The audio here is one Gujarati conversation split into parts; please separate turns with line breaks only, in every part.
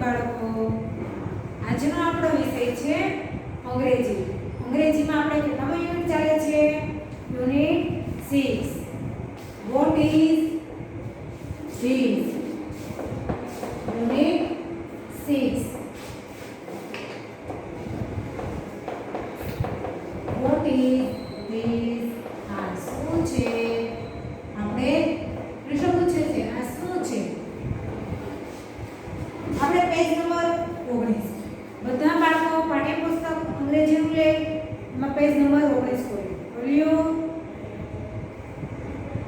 બાળકો, આજનો આપણો વિષય છે અંગ્રેજી. અંગ્રેજીમાં આપણે કેટલામો યુનિટ ચાલે છે? Unit 6. Vote is this? Unit 6. Vote is this? આ શું છે? આપણે પ્રશ્ન પૂછે છે, આ શું છે? આપણે પેજ નંબર 19, બધા બાળકો પાઠ્યપુસ્તક અંગ્રેજીનું લે, એમાં પેજ નંબર 19 ખોલ્યું.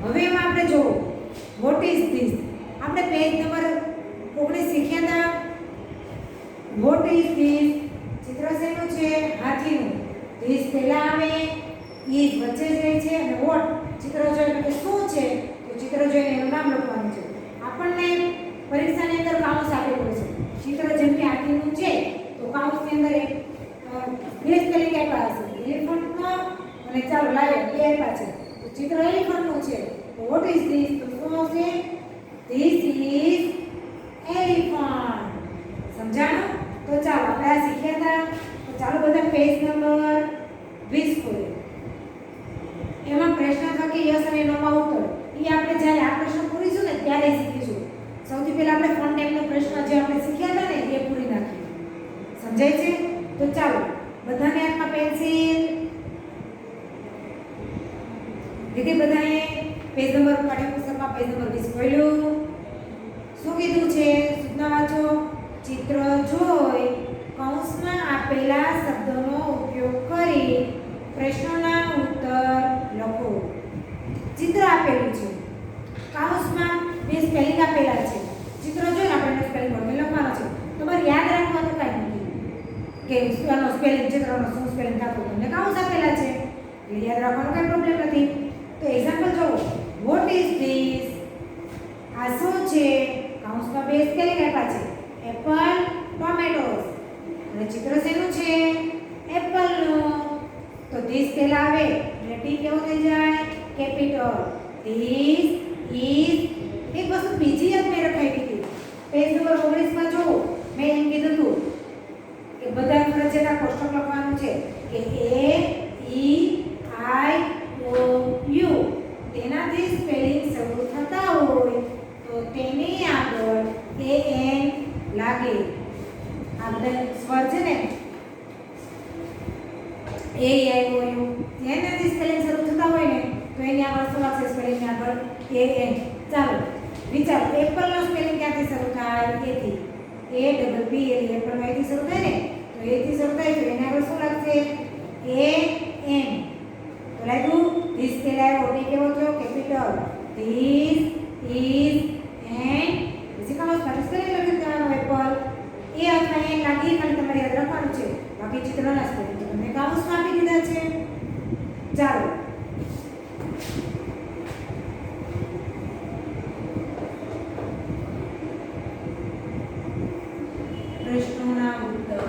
હવે એમાં આપણે જો વોટ ઇઝ ધીસ, આપણે પેજ નંબર 19 શીખ્યા હતા. વોટ ઇઝ ધીસ ચિત્ર શેનું છે? હાથીનું. ધીસ પહેલા આવે, ઇઝ વચ્ચે જાય છે અને વોટ ચિત્ર જોઈને કે શું છે તો ચિત્ર જોઈને એનું નામ લખવાનું છે. આપણને પરીક્ષાની અંદર કાઉન્સ આપેલું છે. ચિત્ર જેમ કે હાથીનું છે તો કાઉન્સની અંદર એક બે સ્પેલિંગ આપ્યા હશે, એલિફન્ટનો અને ચાલો લાવ્યા બે આપ્યા છે. તો ચિત્ર એલિફન્ટનું છે તો વોટ ઇઝ ધીસ તો શું આવશે? This is elephant. સમજાણું? તો ચાલો આપણે આ શીખ્યા હતા. તો ચાલો બધા પેજ નંબર 20 ખોલો. એમાં પ્રશ્ન થકી યસ અને નો માં ઉત્તર એ આપણે જ્યારે આ પ્રશ્ન પૂરીશું ને ત્યારે શીખીશું. સૌથી પહેલા આપણે ફોન ટાઈપનો પ્રશ્ન જે આપણે શીખ્યા હતા ને એ પૂરી નાખીએ. સમજાય છે? તો ચાલો બધાને હાથમાં પેન્સિલ લીધી. બધાએ પેજ નંબર પાઠ્યપુસ્તકમાં પેજ નંબર 20 ખોલ્યું. શું કીધું છે? સૂચના વાંચો. ચિત્ર જોઈ કૌંસમાં આપેલા શબ્દોનો ઉપયોગ કરી પ્રશ્નોના ઉત્તર લખો. ચિત્ર આપેલું છે, કૌંસમાં બે સ્પેલિંગ આપેલા છે. ચિત્ર જોઈને આપણે સ્પેલિંગ લખવાનો છે. તમારે યાદ રાખવાનું કાંઈ નથી કે આનો સ્પેલિંગ, ચિત્રનો શું સ્પેલિંગ થતો તમને કૌંસ આપેલા છે એટલે યાદ રાખવાનો કાંઈ પ્રોબ્લેમ નથી. તો એક્ઝામ્પલ જોવો. Vote is this? આ શું છે? કૌંસમાં બે સ્પેલિંગ આપ્યા છે, એપલ, ટોમેટોસ. અને ચિત્ર શેનું છે? એપલનું. તો ધીસ પહેલા આવે એટલે ટી કેવો થઈ જાય? કેપિટલ. This is. એક વસ્તુ બીજી યાદ મેં રખાઈ દીધી. પેજ નંબર 19 માં જો મેં એમ કીધું હતું કે બધા ફરજિયાત કોષ્ટક લખવાનું છે કે એ ઈ આઈ ઓ યુ તેનાથી સ્પેલિંગ શરૂ થતા હોય તો તેની આગળ એ એન લાગે. આ બધા સ્વર છે ને એ આઈ ઓ યુ તેનાથી સ્પેલિંગ શરૂ થતા હોય ને તો એની આગળ શું લાગશે? સ્પેલિંગની આગળ એ એન. ચાલો વિચારો, એપલનો સ્પેલિંગ ક્યાંથી શરૂ થાય? એથી. એ ડબલ પી એટલે એપલનો એથી શરૂ થાય ને તો એથી શરૂ થાય તો એની આગળ શું લાગશે? A an. તો લાગ્યું? ધીસ પહેલા આવ્યો, ટી કેવો થયો? કેપિટલ. This is an. પછી કૌંસમાં સ્પેલિંગ લખી દેવાનું એપલ. એ અથવા એન લાગી ખાલી તમારે યાદ રાખવાનું છે. બાકી ચિત્રના સ્પેલિંગ તો તમને કૌંસમાં આપી દીધા છે. ચાલો પ્રશ્નોના ઉત્તર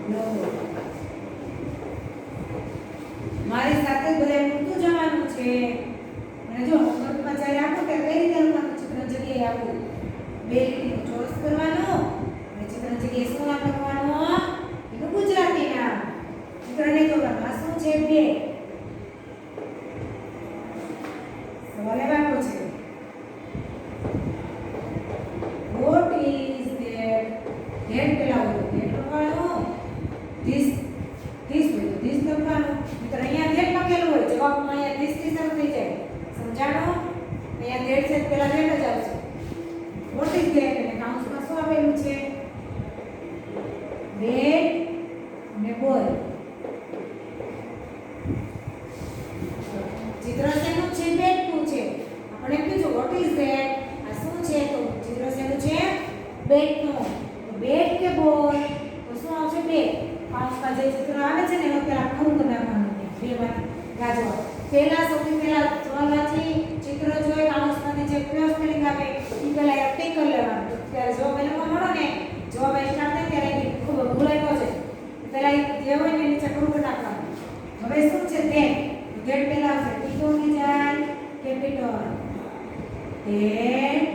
લખો. મારી સાથે બધાએ પૂરતું જવાનું છે. અને જો હોમવર્કમાં જ્યારે આપો ત્યારે કઈ રીતે લખવાનું? ચિત્રની જગ્યાએ આપો બે લીટીનો ચોરસ કરવાનો અને ચિત્રની જગ્યાએ શું નામ લખવાનું? એનું ગુજરાતી નામ. ચિત્રને જોવાનું. આ શું છે? બે. સવાલ એવો છે. What is that? That પેલા હોય that લખવાનું. This હોય તો this લખવાનું. મિત્ર અહીંયા that લખેલું હોય, જવાબમાં અહીંયા this થી શરૂ થઈ જાય. સમજાણું? અહીંયા that છે પેલા that જ આવશે. What is that? અને કૌંસમાં શું આપેલું છે? બેટ અને બોલ. ચિત્ર શેનું છે? બેટનું છે. આપણે એમ કીધું what is that? આ શું છે? તો ચિત્ર શેનું છે? બેટનું. તો બેટ કે બોલ તો શું આવશે? બેટ. કૌંસમાં જે ચિત્ર આવે છે ને એનો પહેલા ખરું કરી નાખવાનું છે. બે વાર ગાજવા. પહેલા સૌથી પહેલા સવાલ વાંચી ચિત્ર જોઈ કૌંસમાંથી જે કયો સ્પેલિંગ આવે એ પહેલા એક્ટિંગ કરી લેવાનું. ત્યારે જવાબ એ લોકો મળો ને જવાબ સ્ટાર્ટ થાય ત્યારે ખૂબ ભૂલાઈ છે. પહેલા જે હોય ને નીચે ખરું કરી નાખવાનું. હવે શું છે? ધેટ. ધેટ પહેલા આવશે. ટી કેવું થઈ જાય? કેપિટલ. ધેટ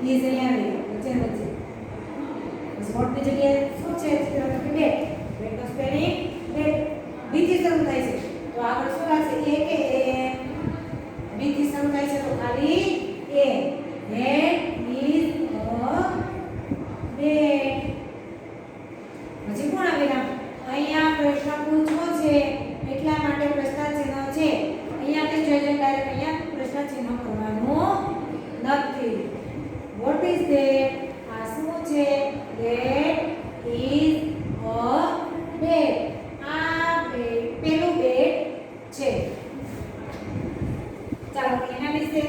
ઇઝ અહીંયા આવી વચ્ચે વોટની જગ્યાએ શું છે ચિત્ર કે બેટ બેટનો સ્પેલિંગ બેટ બી થી શરૂ થાય છે તો આગળ શું લાગશે એ કે એ બી થી શરૂ થાય છે તો ખાલી એ બેટ ઇઝ અ બેટ પછી કોણ વિરામ અહીંયા પ્રશ્ન પૂછવો છે એટલા માટે પ્રશ્ન ચિહ્ન છે અહીંયાથી જોઈ ડાયરેક્ટ અહીંયા પ્રશ્ન ચિહ્ન કરવાનું નથી વોટ ઇઝ ધેટ આ શું છે ધેટ ઇઝ અ બેટ આ બેટ પેલું બેટ છે ચાલો એના વિશે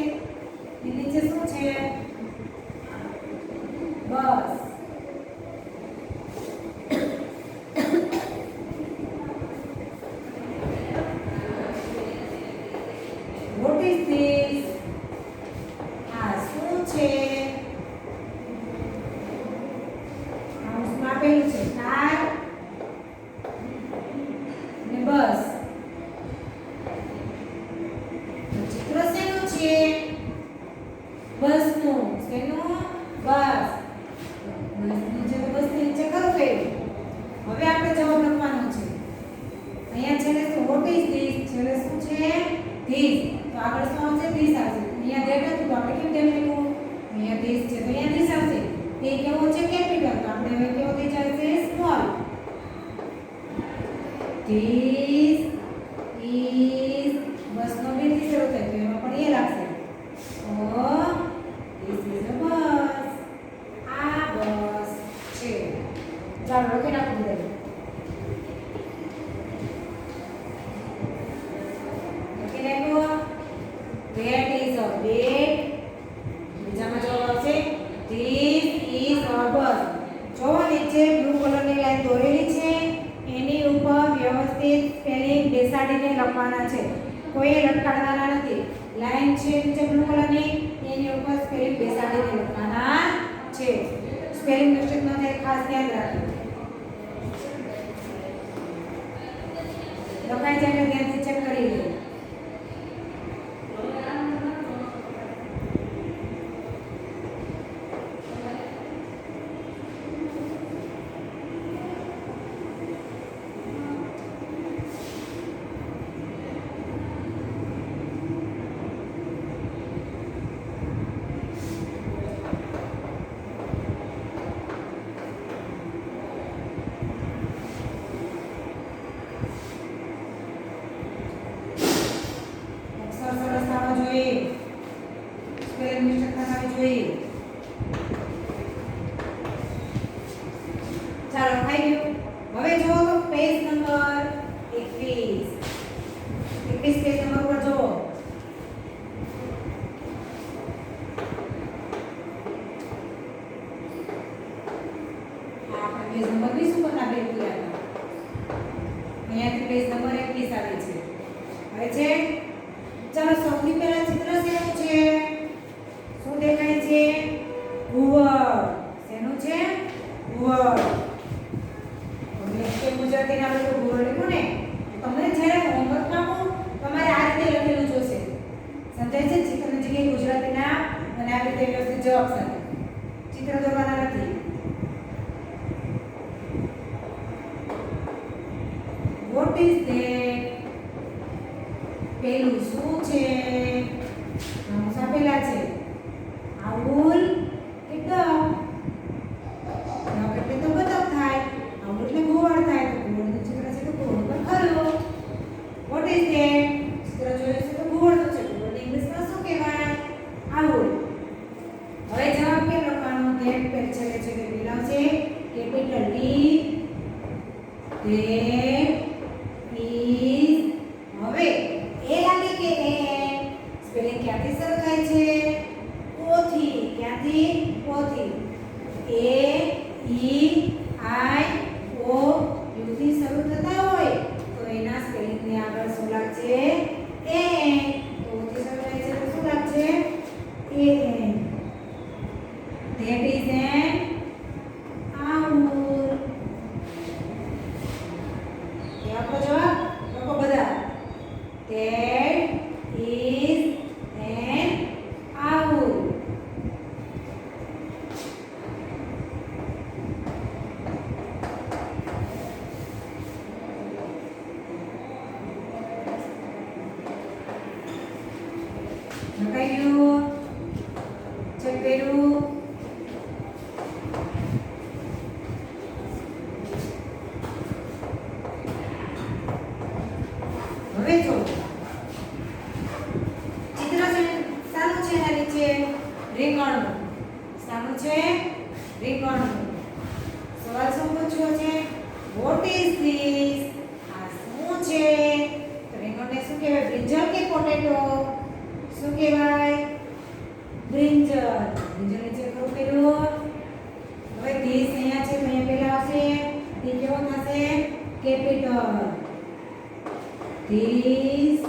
નીચે શું છે બસ What is this? આ શું છે હાઉસમાં આપેલું છે કાર ને બસ ચિત્ર શેનું છે બસનું શેનું બસ બસનું છે તો બસ નીચે ખરું ગયું હવે આપણે જવાબ લખવાનો છે અહીંયા છેલ્લે શું what is this છેલ્લે શું છે this તો આગળ શું આવશે this આવશે અહીંયા ધેટ હતું તો આપણે કેમ ધેટ લખ્યું અહીંયા this છે તો અહીંયા this આવશે તે કેવો છે કેપિટલ તો આપણે હવે કેવો થઈ જશે સ્મોલ this is બસનો બી થી શરૂ થાય તો એમાં પણ એ લાગશે તો this is a bus આ બસ છે ચાલો લખી નાખો બધા That is a bed. બીજામાં જવાબ આવશે This is a bus. જો નીચે બ્લુ કલરની લાઈન દોરેલી છે એની ઉપર વ્યવસ્થિત સ્પેલિંગ બેસાડીને લખવાના છે કોઈ લટકાડવાના નથી લાઈન છે નીચે બ્લુ કલરની એની ઉપર સ્પેલિંગ બેસાડીને લખવાના છે સ્પેલિંગ મિસ્ટેક ન થાય ખાસ ધ્યાન રાખજો લખાઈ જાય એટલે ધ્યાનથી ચેક કરી લો સ્પેલિંગ મિસ્ટેક ના થવી જોઈએ ચાલો થઈ ગયું હવે જો તો પેજ નંબર 21 પેજ નંબર પર જો આપણે પેજ નંબર 20 ઉપર ના પેજ પૂરા અહીંયાથી પેજ નંબર 21 આવે છે હવે છે ચાલો સૌથી પહેલા ચિત્ર શેનું છે શું દેખાય છે ઘુવડ શેનું છે ઘુવડ ગુજરાતી ના લોકો ઘુવડ લખ્યું ને તમને જ્યારે હોમવર્કમાં હું તમારે આ રીતે લખેલું જોશે સમજાય છે ચિત્રની જગ્યાએ ગુજરાતી નામ અને આ રીતે વ્યવસ્થિત જવાબ સાથે ચિત્ર દોરવાના નથી વોટ ઇઝ ધેટ પેલું શું છે નામ આપેલા છે આઉલ કે ડક ડક એટલે તો બતક થાય આઉલ એટલે ઘોડ થાય તો ઘોડનું ચિત્ર છે તો ઘોડ પર ખરો વોટ ઇઝ ધેટ ચિત્ર જોયું છે તો ઘોડનું છે ઘોડ ઇંગ્લિશમાં શું કહેવાય આઉલ હવે જવાબ કેમ લખવાનો ધેટ પેર છે કે પેલા છે કેપિટલ ડી ધેટ ઇઝ હવે એ લાગે કે એ સ્પેલિંગ ક્યાંથી શરૂ થાય છે ઓ થી ક્યાંથી ઓ થી એ ઈ આઈ ઓ યુ થી શરૂ થતા હોય તો એના સ્પેલિંગ ની આગળ શું લાગશે એ તો ઓ થી શરૂ થાય છે તો શું લાગશે એ that is an owl એ આપણો જવાબ લખો બધા That is an owl. લખાઈ ગયું. ચેક કર્યું. હવે જો ચિત્ર છે સાનું છે એના નીચે રીંગણનું. સાનું છે રીંગણનું. સવાલ શું પૂછ્યો છે? Vote is this? આ શું છે? તો રીંગણને શું કહેવાય? બ્રિંજલ કે પોટેટો? શું કહેવાય? બ્રિંજલ. બ્રિંજલ નીચે ખરું કર્યું. હવે ધીસ અહીંયા છે તો અહીંયા પહેલા આવશે ધી કેવો થશે? કેપિટલ. ધીસ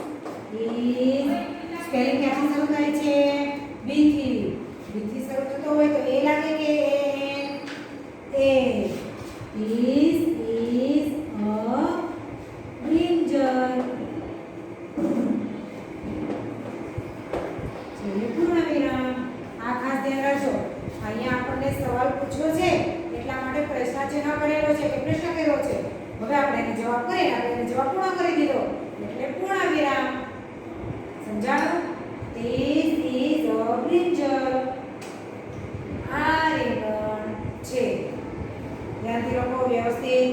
ઇઝ સ્પેલિંગ ક્યાંથી શરૂ થાય છે? બી થી. બી થી શરૂ થતો હોય તો એ લાગે કે એ. This is a brinjal. ચલો પૂર્ણ વિરામ. આ ખાસ ધ્યાન રાખજો. અહીંયા આપણને સવાલ પૂછ્યો છે એટલા માટે પ્રશ્નાચિહ્ન કરેલો છે કે પ્રશ્ન કર્યો છે. હવે આપણે એને જવાબ કરીએ. આપણે એને જવાબ પૂર્ણ કરી દીધો એટલે પૂર્ણ વિરામ. સમજાણું? This is a brinjal. આ રીંગણ છે. ધ્યાનથી લખો વ્યવસ્થિત.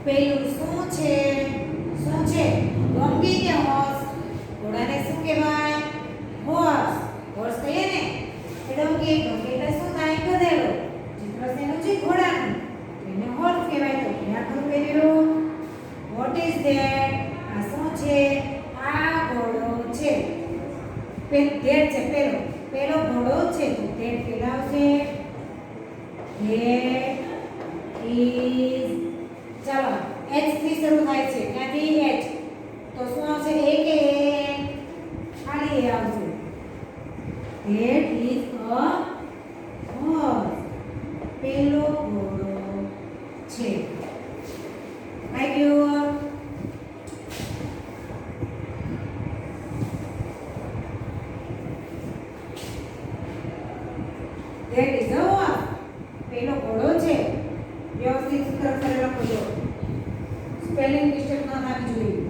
પેલું શું છે? શું છે? ડોંગી કે હોર્સ? ઘોડાને શું કહેવાય? હોર્સ. હોર્સ કહીએ ને એ ડોંગી. ડોંગી એટલે શું થાય? ગધેડો. ચિત્ર શેનું છે? ઘોડાનું. એને હોર્સ કહેવાય. તો ક્યાં ખરું પહેરેલું? Vote is that? આ શું છે? આ ઘોડો છે. ધેટ છે પેલો. પેલો ઘોડો છે તો ધેટ પેલા આવશે. That is. ચાલો એચ થી શરૂ થાય છે. ત્યાંથી એચ તો શું આવશે? એ કે ખાલી એ આવશે. That is a horse. પેલો ઘોડો છે. આવી ગયું. That is a horse. પેલો ઘોડો છે. વ્યવસ્થિત સૂત્ર અક્ષરે લખો. સ્પેલિંગ મિસ્ટેક ન થવી જોઈએ.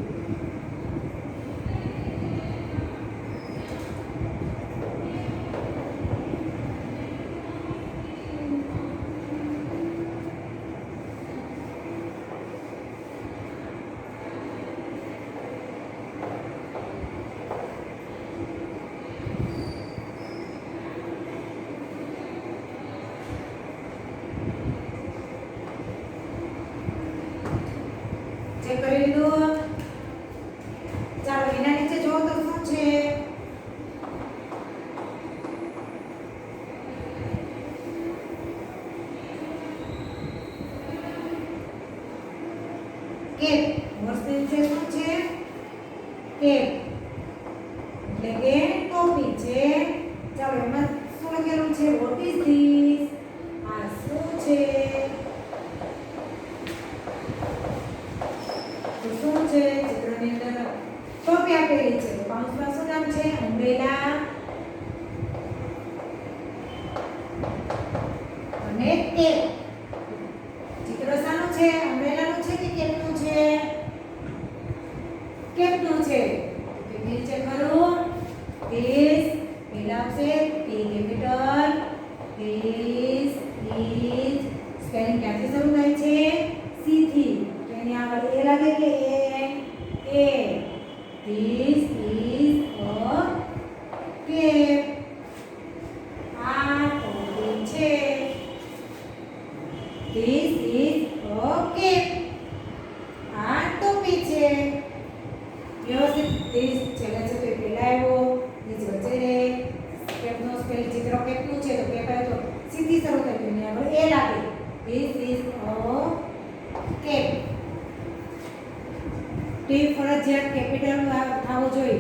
ચેક કરી લીધું. ચાલો એના નીચે જો તો શું છે? કેપ. હોર્સ નીચે શું છે? કેપ એટલે કે ટોપી છે. ચાલો એમાં શું લખેલું છે? Vote is this? આ શું છે? શું છે? ચિત્રની અંદર ટોપી આપેલી છે. કૌંસમાં શું નામ છે? અમ્બ્રેલા અને કેપ. ચિત્ર શાનું છે? અમ્બ્રેલાનું છે કે કેપનું છે? કેપનું છે. તો નીચે ખરું. ધીસ પેલા આવશે પી કેપિટલ. ધીસ ઇઝ સ્પેલિંગ ક્યાંથી શરૂ થાય છે? સી થી. એની આગળ એ લાગે કે એ. This is a cape. આ ટોપી છે. This is a cape. આ ટોપી છે. વ્યવસ્થિત this છેલ્લે છે તો પેલા આવ્યો. this વચ્ચે રહે. કેપનો સ્પેલ ચિત્ર કેપનું છે તો કેપ આવ્યો તો સીધી શરૂ થાય તો એની આગળ એ લાગે. This is a cape. T ફરજિયાત કેપિટલ થવું જોઈએ.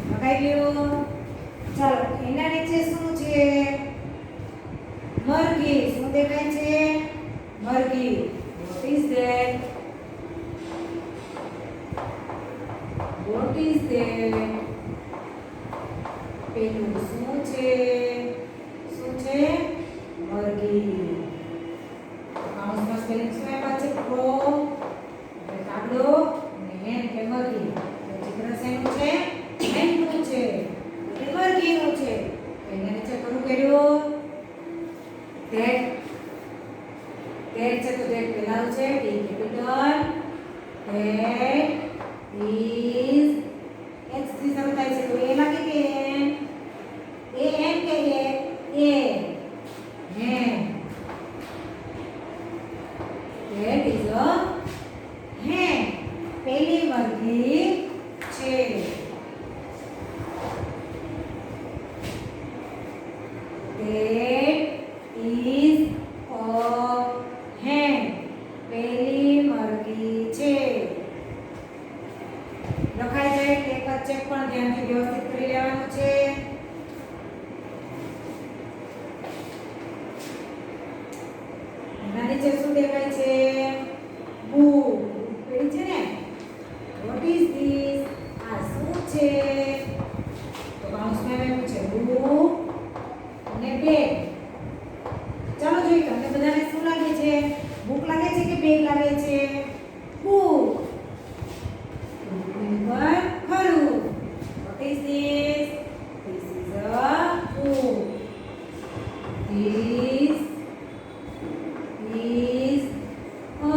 લખાઈ ગયું. ચાલો એના નીચે શું છે? મરઘી. શું દેખાય છે? મરઘી. What is that? What is that? પેલું શું છે? શું છે? મરઘી. કાઉન્સમાં સ્પેલિંગ શું આપ્યા છે? પ્રો એટલે કાગડો અને હેન એટલે મરઘી. ચિત્ર શેનું છે? હેનનું છે. એટલે મરઘીનું છે. એના નીચે કરું કર્યું ધેટ. ધેટ છે તો ધેટ પેલા છે T capital. That is H થી શરૂ થાય છે તો એ લાગે કે એન? એ એન કે એ હેન. ધેટ ઇઝ અ હેન. પેલી મરઘી છે. That is a hen. પેલી મરઘી છે. લખાઈ જાય એક જ ચેક પણ ધ્યાનથી વ્યવસ્થિત કરી લેવાનું છે. એના નીચે શું દેખાય છે? બુક. પેલી છે ને? What is this? આ શું છે? તો કાઉન્સમાં આપ્યું છે બુક અને બેગ. ચાલો જોઈએ તમને બધાને શું લાગે છે? બુક લાગે છે કે બેગ લાગે છે? બુક. નંબર ખરું. What is this? This is a book. This is a.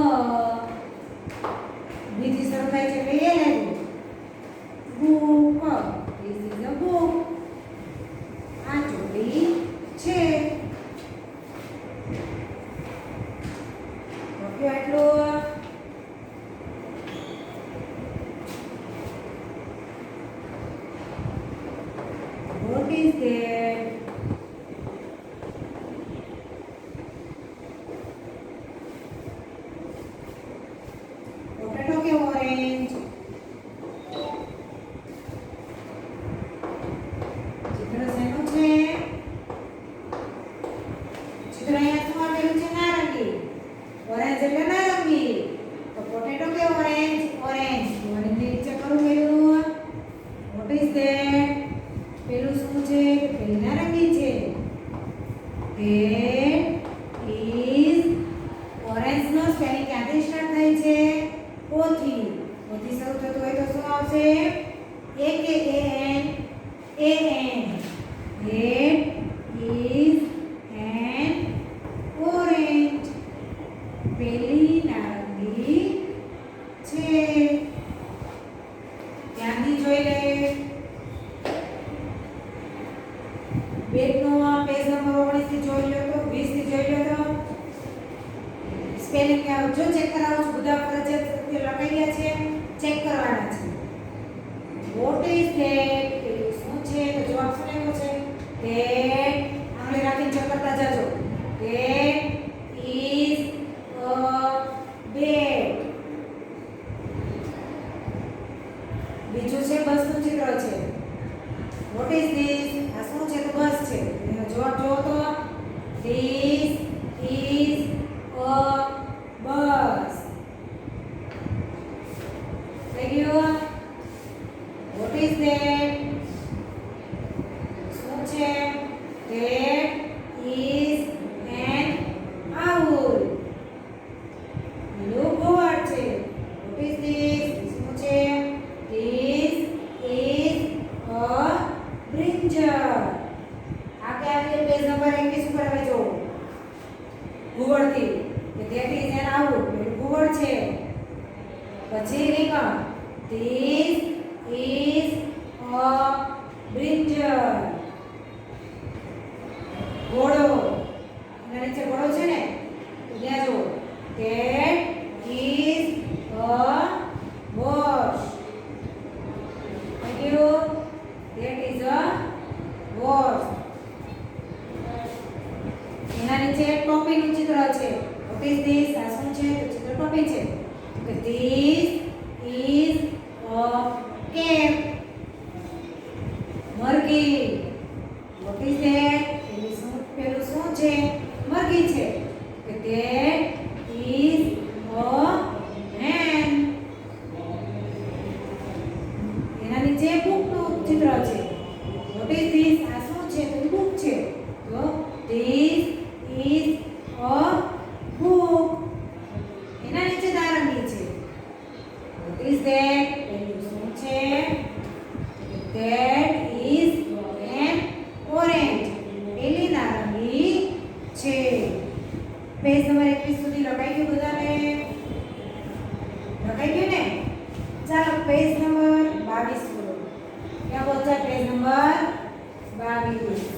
બીજી શરૂ થાય છે એટલે એ લાગ્યું. Book. This is a book. આ ચોપડી છે. ઓકે આટલું. What is that? પોટેટો કે ઓરેન્જ? ચિત્ર શેનું છે? ચિત્ર અહીંયા શું આપેલું છે? નારંગી. ઓરેન્જ એટલે નારંગી. તો પોટેટો કે ઓરેન્જ? ઓરેન્જ. ઓરેન્જ ની નીચે કરું પેલું. What is that? પેલું શું છે? પેલી નારંગી છે. That is ઓરેન્જ નો સ્પેલિંગ ક્યાંથી સ્ટાર્ટ થાય છે? ઓ થી. ઓ થી શરૂ થતું હોય તો શું આવશે? એ કે a an? A an. That is an orange. પેલી નારંગી છે. ધ્યાનથી જોઈ લે. બેગનો પેજ નંબર 19 થી જોઈ લો તો 20 થી જોઈ લો તો સ્પેલિંગ જો ચેક કરાવું છું. બધા ફરજિયાત રીતે લખાઈ ગયા છે. ચેક કરવાના છે. What is that? પેલું શું છે? તો જવાબ શું આવ્યો છે? That આંગળી રાખીને ચેક કરતા જાજો. That is a bed. બીજું છે બસનું ચિત્ર છે. What is this? આ શું છે? તો બસ છે. એનો જવાબ જોવો તો this is a bus. થઈ ગયું? What is that? શું છે? That is an owl. પેલું ઘોડ છે. What is this? શું છે? This is a brinjal. આગે આગે પેજ નંબર 21 ઉપર હવે જો ઘુવડથી કે that is an owl. પેલું ઘુવડ છે. પછી રેખા this is a brinjal. ઘોડો. એના નીચે ઘોડો છે ને તો ત્યાં જો that is a horse. Thank you. That is a horse. એના નીચે ટોપીનું ચિત્ર છે. What is this? આ શું છે? તો ચિત્ર ટોપી આપી છે કે ધીસ ઇઝ અ કેટ. મરઘી. What is that? પેલું શું છે? મરઘી છે. કે ધેટ ઇઝ અ hen. એના નીચે બુકનું ચિત્ર છે. Vote is this? આ શું છે? તો બુક છે. તો ધીસ ઇઝ અ બુક. એના નીચે નારંગી છે. Vote is that? પેલું શું છે? That is N orange. પેલી નારંગી છે. પેજ નંબર 21 સુધી લખાઈ ગયું બધાને? લખાઈ ગયું ને? ચાલો પેજ નંબર 22 બોલો. ક્યાં પહોંચ્યા? Page number 22.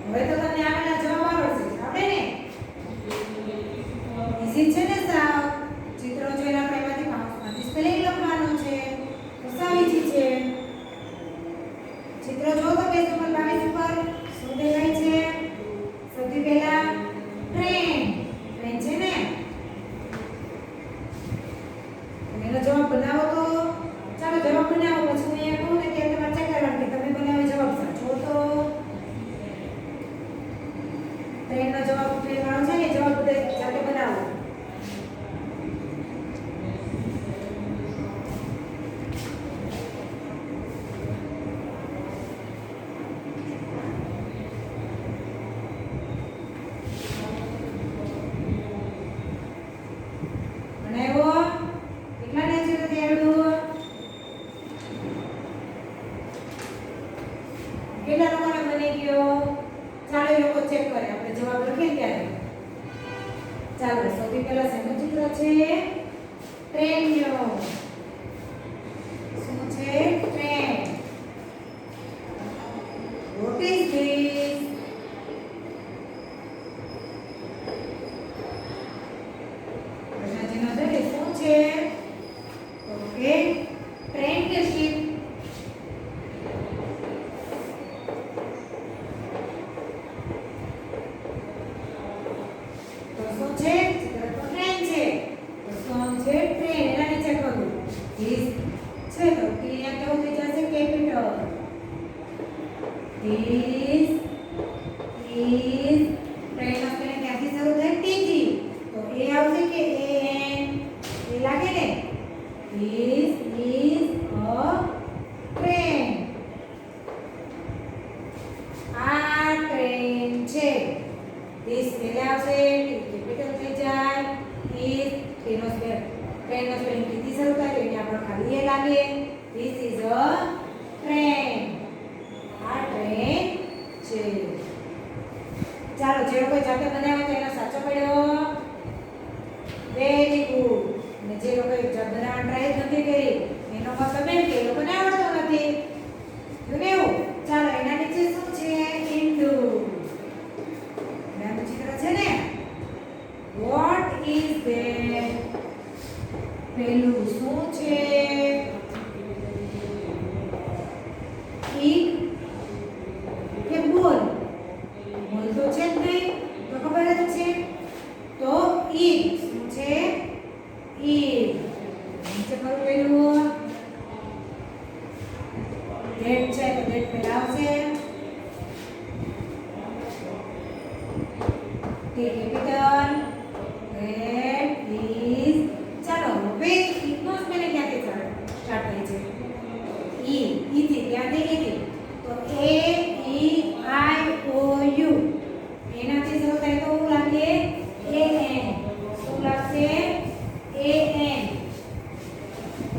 હવે તો તમને આગળના જવાબ આવડશે. આવડે ને? ઈઝી છે ને સાવ? ચિત્રો જોઈને આપણે એમાંથી કૌંસમાંથી સ્પેલિંગ લખવાનો છે. તો સાવ ઈઝી છે. ચિત્ર જો તો પેજ નંબર 22 ઉપર શું દેખાય છે? સૌથી પહેલા ટ્રેન. ટ્રેન છે ને? એનો જવાબ બનાવો તો. ચાલો જવાબ બનાવો. પછી હું અહીંયા કહું ને ત્યારે તમારે ચેક કરવાનું કે તમે બનાવે જવાબ સાચો તો. ટ્રેનનો જવાબ ટ્રેન વાળો છે ને જવાબ બધે જાતે બનાવો. બનાવ્યો? કેટલા ને છે તે આવડું? કેટલા લોકોને બની ગયો? ચાલો એ લોકો ચેક કરે. આપણે જવાબ લખીએ ત્યારે. ચાલો સૌથી પહેલા શેનું ચિત્ર છે? ટ્રેનનો. શું છે? ટ્રેન. What is this? પ્રશ્નચિહ્ન છે શું છે? ઓકે. ટ્રેન કે શિપ? This is ટ્રેન નો સ્પેલિંગ ક્યાંથી શરૂ થાય? ટી થી. તો એ આવશે કે an? એ લાગે ને? This is a train. આ ટ્રેન છે. This પહેલા આવશે, ટી કેપિટલ થઈ જાય. Is ટ્રેનનો સ્પેલિંગ ટી થી શરૂ થાય એટલે આપણે ખાલી એ લાગે. This is a train. આ ટ્રેન છે. ચાલો જે લોકો જાતે બનાવ્યો તો એનો સાચો પડ્યો. Very good. અને જે લોકો બનાવવા ટ્રાય નથી કરી એનો મતલબ એમ કે એ લોકોને આવડતો નથી. એવું. ચાલો એના નીચે શું છે? ઈંડુ. એનું ચિત્ર છે ને? Vote is that? પેલું શું છે? ઈગ કે બોલ? બોલ તો છે જ નહીં. તો ખબર જ છે. તો ઈગ શું છે? ઈગ. નીચે ખરું પેલું ધેટ છે તો ધેટ પહેલા આવશે. T capital. That is. ચાલો હવે ઈગનો સ્પેલિંગ ક્યાંથી સ્ટાર્ટ થાય છે? ઈ. ઈથી ક્યાંથી? ઈથી. તો એ ઈ આઈ ઓ યુ. એનાથી શરૂ થાય તો શું લાગે? A an. શું લાગશે? A an.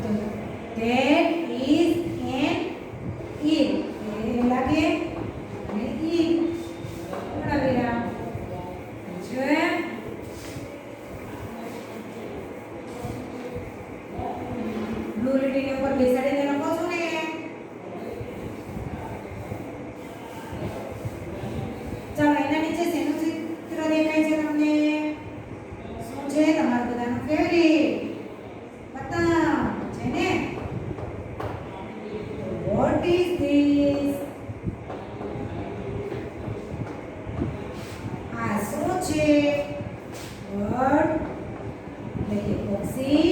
તો that is an egg. What is this? આ શું છે? Bird. એટલે પક્ષી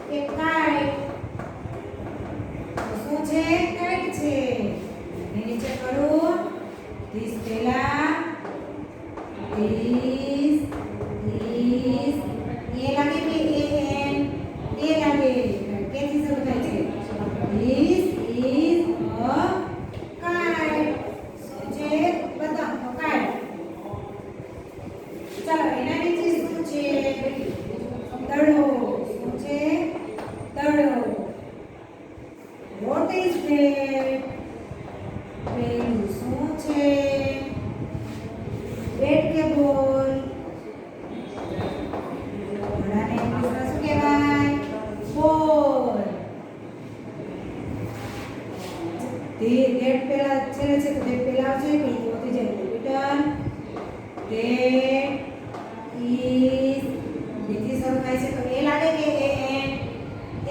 કે kite? તો શું છે? kite છે. એને નીચે કરું. This પેલા this એ લાગે કે an એ લાગે કેથી શરૂ થાય છે? This is a kite. શું છે? બતાવ તો kite. ચાલો એના નીચે શું છે? દડો. શું છે? દડો. What is that? પેલું શું છે? બેટ કે બોલ? ઘોડાને ઇંગ્લિશમાં શું કહેવાય? બોલ. તે બેટ પેલા છેલ્લે છે તો બેટ પેલા આવશે કે ઓથી જાય રિટર્ન that is બીજી શરૂ થાય છે તો એ લાગે કે an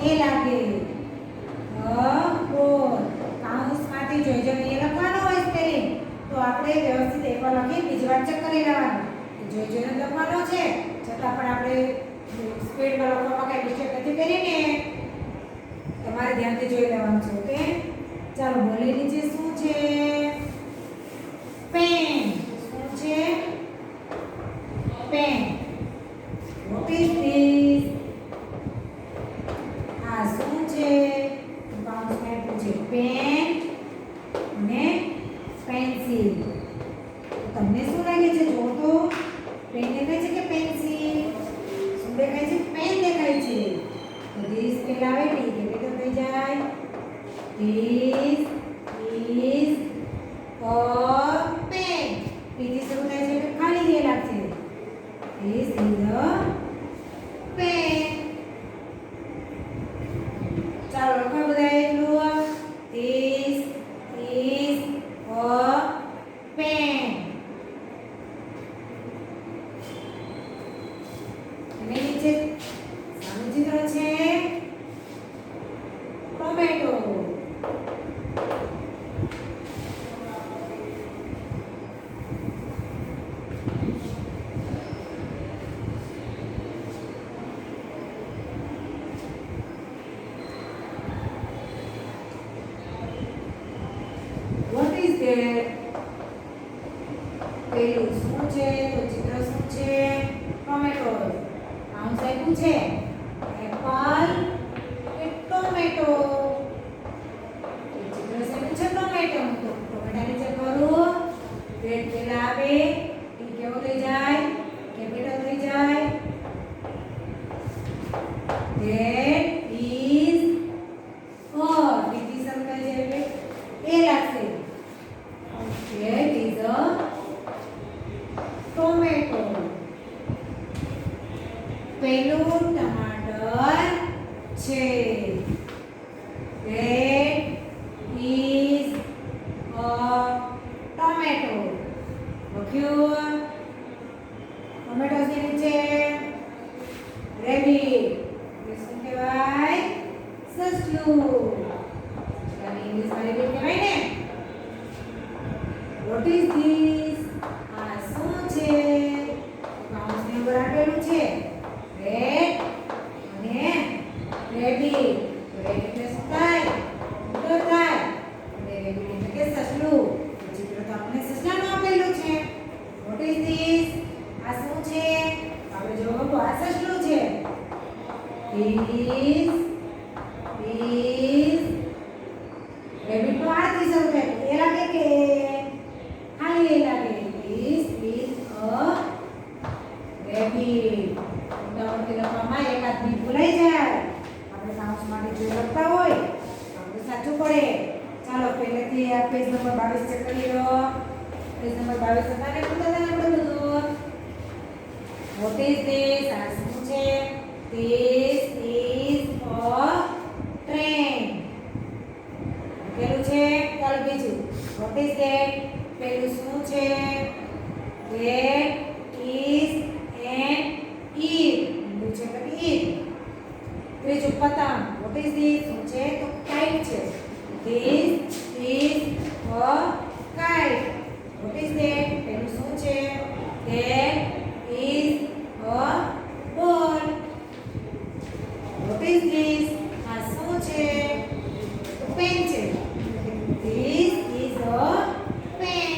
એ લાગે બોલ. કાઉન્સમાંથી જોઈ જોઈને એ લખવાનો હોય સ્પેલિંગ તો આપણે વ્યવસ્થિત એકવાર લખી બીજી વાર ચેક કરી લેવાનું. જોઈ જોઈને લખવાનો છે છતાં પણ આપણે સ્પીડમાં લખવામાં કઈ મિસ્ટેક નથી કરી ને તમારે ધ્યાનથી જોઈ લેવાનું છે. ઓકે ચાલો બોલે નીચે શું છે? પેન. શું છે? પેન. What is this? આ શું છે? કાઉન્સમાં પૂછે પેન અને પેન્સિલ. તમને શું લાગે છે? જો તો પેન દેખાય છે કે પેન્સિલ? શું દેખાય છે? પેન દેખાય છે. તો ધીસ પેલા આવે ને કેપિટલ થઈ જાય. This is a pen. બીજી શરૂ થાય છે એટલે ખાલી એ લાગશે. This is a pen. ચાલો લખો બધા એટલું. This is a pen. અને નીચે સામે ચિત્ર છે ટોમેટો. What is that? પેલું શું છે? તો ચિત્ર શું છે? ટોમેટો. કાઉન્સ આપ્યું છે એપલ કે ટોમેટો. ચિત્ર શેનું છે? ટોમેટો. તો ટોમેટા નીચે કરું. પેટ પેલા આવે એ કેવો થઈ જાય? કેપિટલ થઈ જાય. That is a બીજી શરૂ થાય છે એટલે એ લાગશે. That is a tomato. પેલું ટમાટર છે. That is a tomato. લખ્યું. ટોમેટો છે નીચે રેબિટ. શું કહેવાય? સસલું. સસલાની ઇંગ્લિશમાં રેબિટ કહેવાય ને. What is this? આ શું છે? કાઉન્સની ઉપર આપેલું છે રેડ અને રેબિટ. રેડ એટલે શું થાય? ઉડો થાય. અને રેબિટ એટલે કે સસલું. ચિત્ર તો આપણે સસલાનું આપેલું છે. What is this? આ શું છે? આપણે જોવો તો આ સસલું છે. This is રેબિટ નો આથી શરૂ થાય એ લાગે કે ખાલી એ લાગે. This is a rabbit. ઉતાવળથી લખવામાં એકાદ બી ભૂલાઈ જાય. આપણે કાઉન્સ માટે જો લખતા હોય આપણે સાચું પડે. ચાલો પહેલેથી આ પેજ નંબર 22 ચેક કરી લો. પેજ નંબર 22 હતા ને આપણે બધું. What is this? આ શું છે? This is a train. પેલું છે. ચાલો બીજું. What is that? પેલું શું છે? That is an eat. પેલું છે કે eat. ત્રીજું પતંગ. What is this? શું છે? તો kite છે. This is a kite. What is that? પેલું શું છે? That is a ball. What is this? આ શું છે? પેન છે. This is a pen.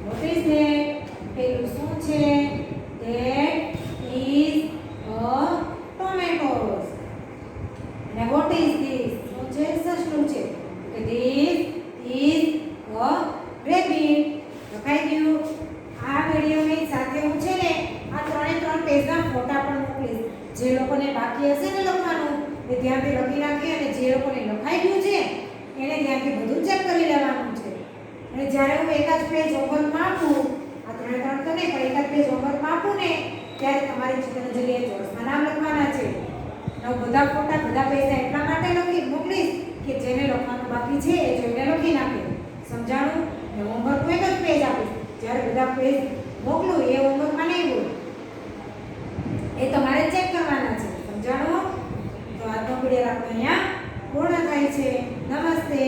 What is that? પેલું શું છે? That is a tomatoes. And what is this? શું છે? સસલું છે. This is a rabbit. લખાઈ ગયું. આ વિડીયોની સાથે હું છે ને આ ત્રણે ત્રણ પેજના ફોટા પણ મોકલીશ. જે લોકોને બાકી હશે ને લખવાનું એ ધ્યાનથી લખી નાખી અને જે લોકોને લખાઈ ગયું છે એને ધ્યાનથી બધું ચેક કરી લેવાનું છે. અને જ્યારે હું એકાદ પેજ હોમવર્કમાં આપું, આ ત્રણે ત્રણ તો નહીં પણ એકાદ પેજ હોમવર્કમાં આપું ને ત્યારે તમારી ચિત્રની જગ્યાએ ચોરસમાં નામ લખવાના છે. હું બધા ફોટા બધા પેજના એટલા માટે લખી મોકલીશ કે જેને લખવાનું બાકી છે એ જોઈને લખી નાખે. સમજાણું? ને હોમવર્કનું એક જ પેજ આપીશ. જ્યારે બધા પેજ મોકલું એ હોમવર્કમાં નહીં હોય, એ તમારે ચેક કરવાના છે. સમજાણું? તો આજનો વિડીયો આપણે અહીંયા પૂર્ણ થાય છે. નમસ્તે.